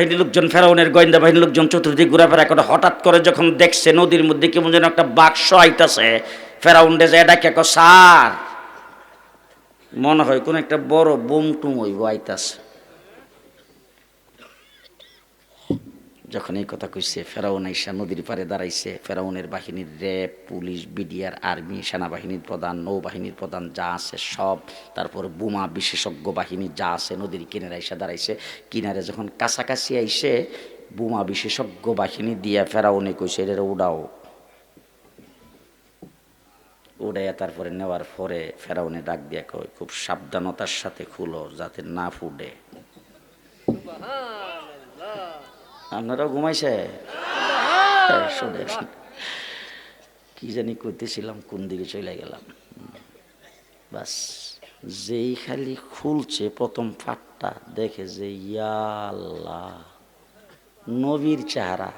বাহিনীর লোকজন, ফেরাউনের গোয়েন্দা বাহিনীর লোকজন চতুর্দিক ঘোরাফেরা করে হঠাৎ করে যখন দেখছে নদীর মধ্যে কেমন যেন একটা বাক্স আইতাছে, ফেরাউন ডে যায় ডাকে কয়, স্যার মনে হয় কোন একটা বড় বোম টুম হইব আইতাছে। যখন এই কথা কইছে, ফেরাউন আইসা নদীর পারে দাঁড়াইছে। ফেরাউনের বাহিনীর র্যাব, পুলিশ, বিডিআর, আর্মি, সেনাবাহিনীর প্রধান, নৌবাহিনীর প্রধান যা আছে সব, তারপর বোমা বিশেষজ্ঞ বাহিনী যা আছে নদীর কিনারে আইসা দাঁড়াইছে। কিনারে যখন কাছাকাছি আইসে বোমা বিশেষজ্ঞ বাহিনী দিয়া ফেরাউনে কইছে, এর উড়াও। উড়াইয়া তারপরে নেওয়ার পরে ফেরাউনে ডাক দিয়া কয়, খুব সাবধানতার সাথে খুলো যাতে না ফুটে। আপনারাও ঘুমাইছে? শোনেন, কি জানি কইতেছিলাম, কোন দিকে চলে গেলাম। বাস যেই খালি খুলছে প্রথম ফাটটা, দেখে যে ইয়া আল্লাহ, নবীর চেহারা।